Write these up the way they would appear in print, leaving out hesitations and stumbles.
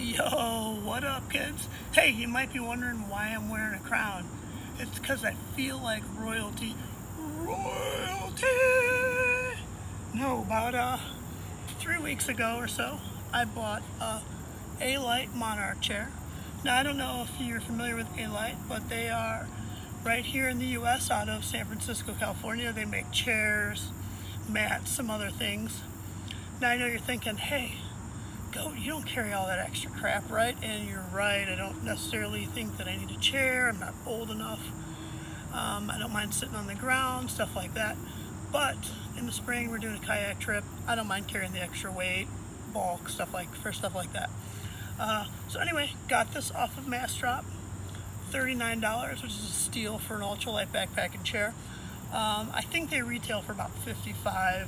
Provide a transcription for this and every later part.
Yo, what up, kids? Hey, you might be wondering why I'm wearing a crown. It's because I feel like royalty. Royalty! No, about 3 weeks ago or so, I bought a Alite Monarch chair. Now, I don't know if you're familiar with Alite, but they are right here in the U.S. out of San Francisco, California. They make chairs, mats, some other things. Now, I know you're thinking, hey, Goat, you don't carry all that extra crap, right? And you're right, I don't necessarily think that I need a chair. I'm not old enough. I don't mind sitting on the ground, stuff like that. But in the spring, we're doing a kayak trip. I don't mind carrying the extra weight, bulk, stuff like that. So anyway, got this off of Mass-Drop, $39, which is a steal for an ultralight backpacking chair. I think they retail for about $55.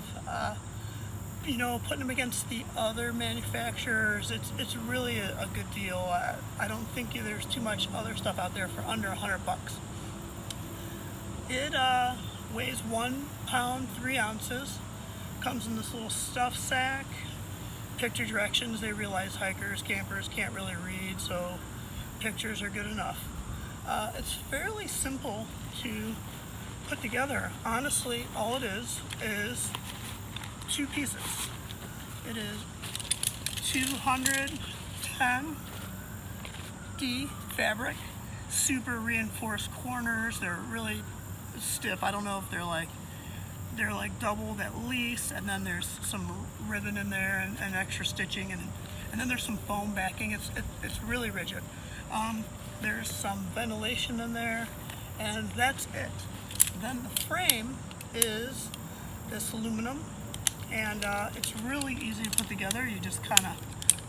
You know, putting them against the other manufacturers, it's really a good deal. I don't think there's too much other stuff out there for under $100. It weighs 1 pound 3 ounces. Comes in this little stuff sack. Picture directions. They realize hikers, campers can't really read, so pictures are good enough. It's fairly simple to put together. Honestly, all it is 2 pieces. It is 210D fabric, super reinforced corners. They're really stiff. I don't know if they're like doubled at least, and then there's some ribbon in there and extra stitching, and then there's some foam backing. It's really rigid. There's some ventilation in there, and that's it. Then the frame is this aluminum. And it's really easy to put together. You just kind of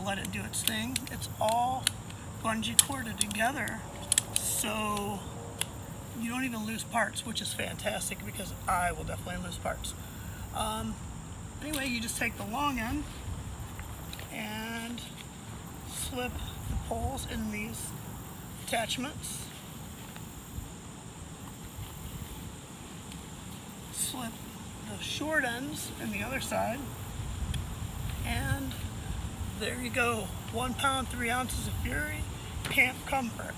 let it do its thing. It's all bungee corded together, so you don't even lose parts, which is fantastic because I will definitely lose parts. Anyway, you just take the long end and slip the poles in these attachments. Slip the short ends in the other side, and there you go. 1 pound 3 ounces of fury, camp comfort.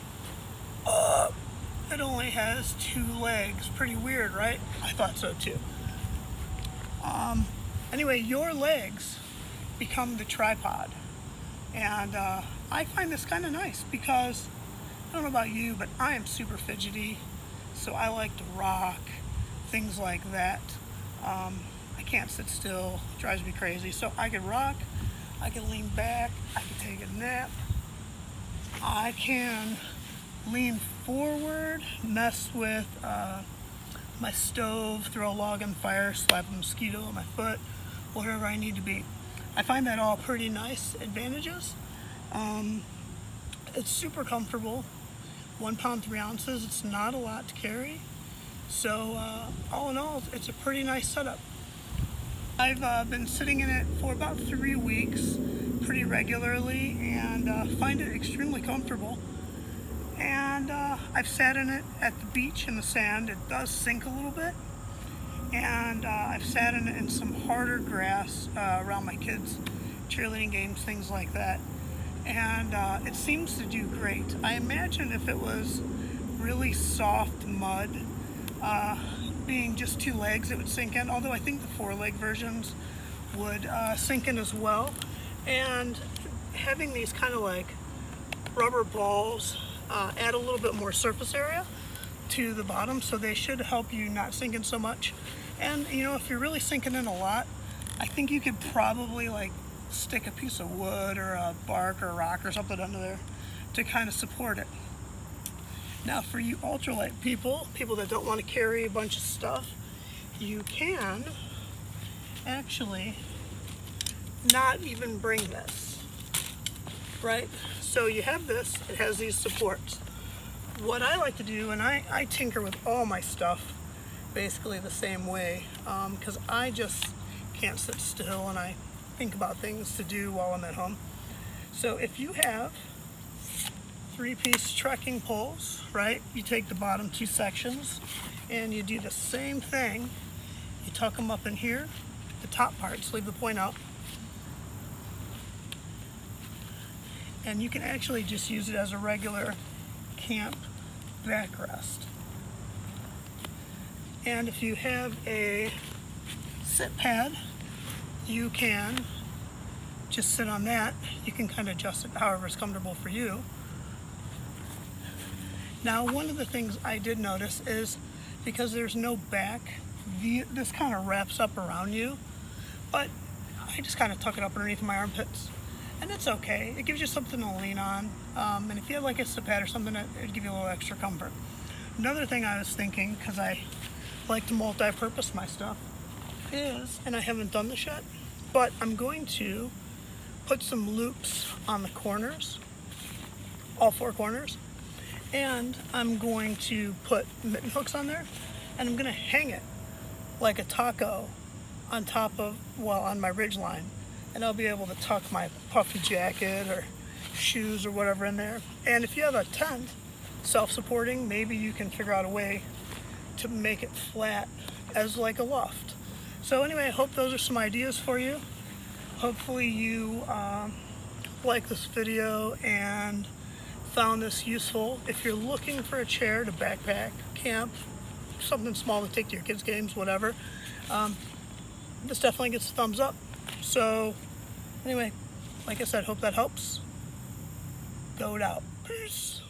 It only has 2 legs. Pretty weird, right? I thought so too. Anyway, your legs become the tripod, and I find this kind of nice because I don't know about you, but I am super fidgety, so I like to rock, things like that. I can't sit still, it drives me crazy. So I can rock, I can lean back, I can take a nap, I can lean forward, mess with my stove, throw a log on the fire, slap a mosquito on my foot, whatever I need to be. I find that all pretty nice advantages. It's super comfortable. 1 pound 3 ounces, it's not a lot to carry. So all in all, it's a pretty nice setup. I've been sitting in it for about 3 weeks pretty regularly, and find it extremely comfortable. And I've sat in it at the beach in the sand. It does sink a little bit. And I've sat in it in some harder grass around my kids' cheerleading games, things like that. And it seems to do great. I imagine if it was really soft mud, being just 2 legs, it would sink in, although I think the 4-leg versions would sink in as well. And having these kind of like rubber balls add a little bit more surface area to the bottom, so they should help you not sink in so much. And you know, if you're really sinking in a lot, I think you could probably like stick a piece of wood or a bark or a rock or something under there to kind of support it. Now, for you ultralight people that don't want to carry a bunch of stuff, you can actually not even bring this, right? So you have this, it has these supports. What I like to do, and I tinker with all my stuff basically the same way, because I just can't sit still and I think about things to do while I'm at home. So if you have 3-piece trekking poles, right? You take the bottom 2 sections and you do the same thing. You tuck them up in here, the top parts, leave the point out, and you can actually just use it as a regular camp backrest. And if you have a sit pad, you can just sit on that. You can kind of adjust it however is comfortable for you. Now, one of the things I did notice is because there's no back, this kind of wraps up around you, but I just kind of tuck it up underneath my armpits, and it's okay. It gives you something to lean on, and if you have like a sit pad or something, it'd give you a little extra comfort. Another thing I was thinking, because I like to multi-purpose my stuff, is, and I haven't done this yet, but I'm going to put some loops on the corners, all four corners, and I'm going to put mitten hooks on there, and I'm going to hang it like a taco on top of, well, on my ridge line, and I'll be able to tuck my puffy jacket or shoes or whatever in there. And if you have a tent, self-supporting, maybe you can figure out a way to make it flat as like a loft. So anyway, I hope those are some ideas for you. Hopefully you like this video and found this useful. If you're looking for a chair to backpack, camp, something small to take to your kids' games, whatever, this definitely gets a thumbs up. So anyway, like I said, hope that helps. Go it out. Peace.